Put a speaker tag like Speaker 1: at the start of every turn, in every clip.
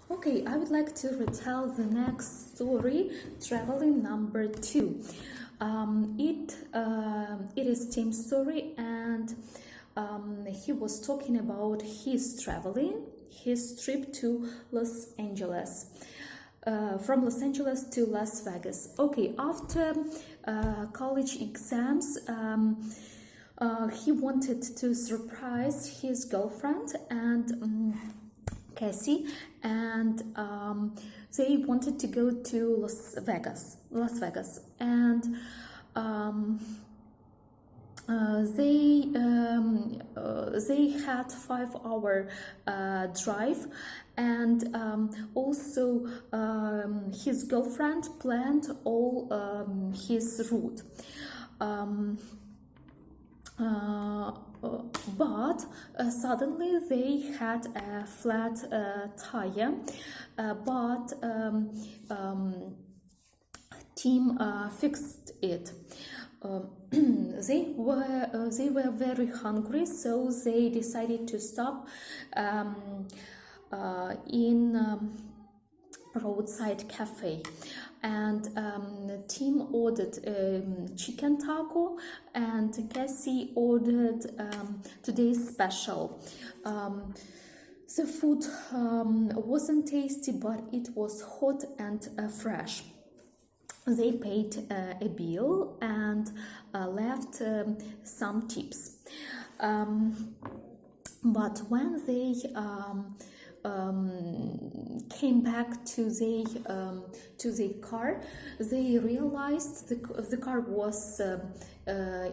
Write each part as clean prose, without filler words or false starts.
Speaker 1: Okay, I would like to retell the next story, traveling number 2. It is Tim's story, and he was talking about his trip to Los Angeles. From Los Angeles to Las Vegas. Okay, after college exams, he wanted to surprise his girlfriend and Cassie, and they wanted to go to Las Vegas, and they had 5-hour drive, and also his girlfriend planned all his route. But suddenly they had a flat tire, but Tim fixed it. They were very hungry, so they decided to stop in roadside cafe, and Tim ordered chicken taco, and Cassie ordered today's special. The food wasn't tasty, but it was hot and fresh. They paid a bill and left some tips. But when they came back to the car, they realized the car was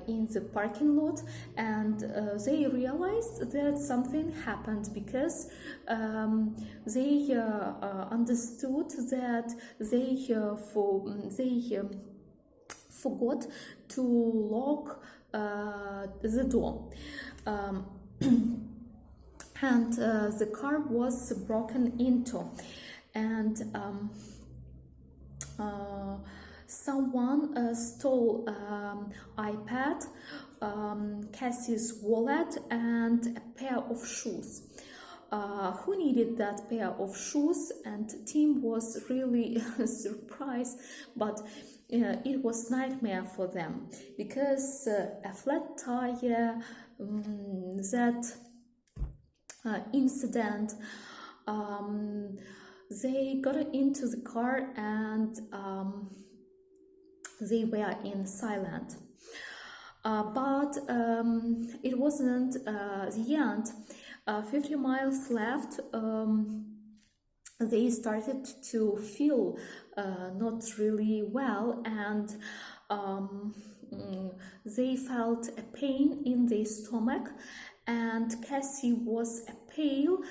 Speaker 1: in the parking lot, and they realized that something happened because they understood that they forgot to lock the door. And the car was broken into, and someone stole iPad, Cassie's wallet, and a pair of shoes. Who needed that pair of shoes? And Tim was really surprised, but it was nightmare for them because a flat tire, that incident, they got into the car, and they were in silent. But it wasn't the end. 50 miles left. They started to feel not really well, and they felt a pain in their stomach, and Cassie was pale,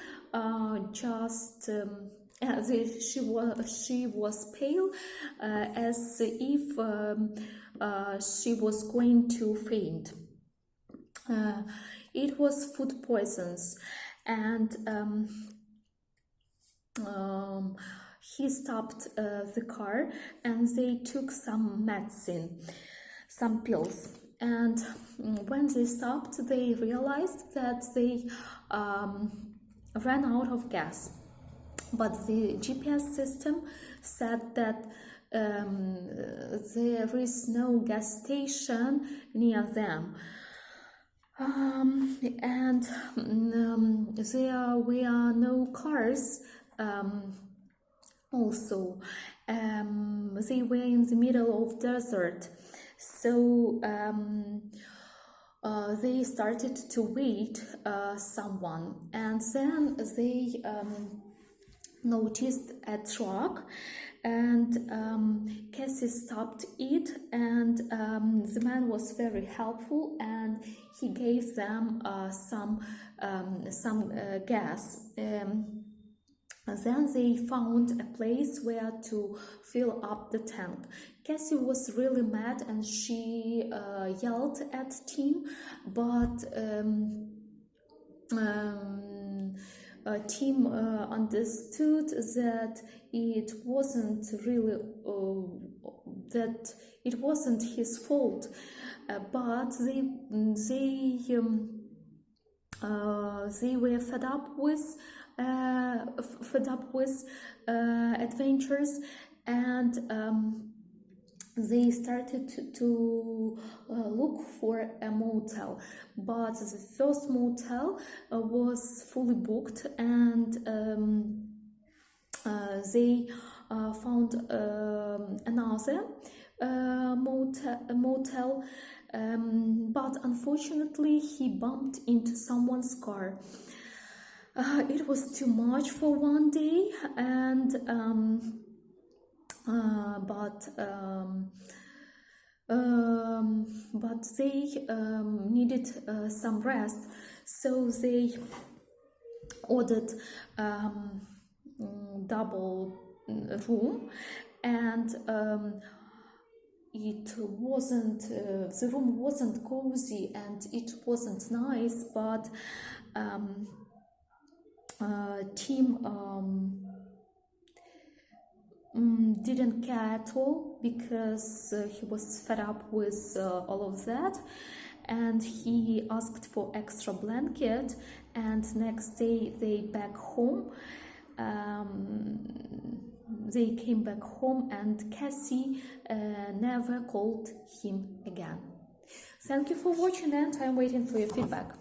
Speaker 1: she was pale, as if she was going to faint. It was food poisons, and he stopped the car, and they took some medicine, some pills. And when they stopped, they realized that they ran out of gas. But the GPS system said that there is no gas station near them. And there were no cars also. They were in the middle of desert. So they started to wait someone, and then they noticed a truck, and Cassie stopped it, and the man was very helpful, and he gave them some gas. Then they found a place where to fill up the tank. Cassie was really mad, and she yelled at Tim, but Tim understood that it wasn't really that it wasn't his fault, but they were fed up with fed up with adventures, and they started to look for a motel, but the first motel was fully booked, and they found another motel, but unfortunately he bumped into someone's car. It was too much for one day, and but they needed some rest, so they ordered double room, and it wasn't the room wasn't cozy and it wasn't nice, but Tim didn't care at all, because he was fed up with all of that, and he asked for extra blanket, and next day they came back home, and Cassie never called him again. Thank you for watching, and I'm waiting for your feedback.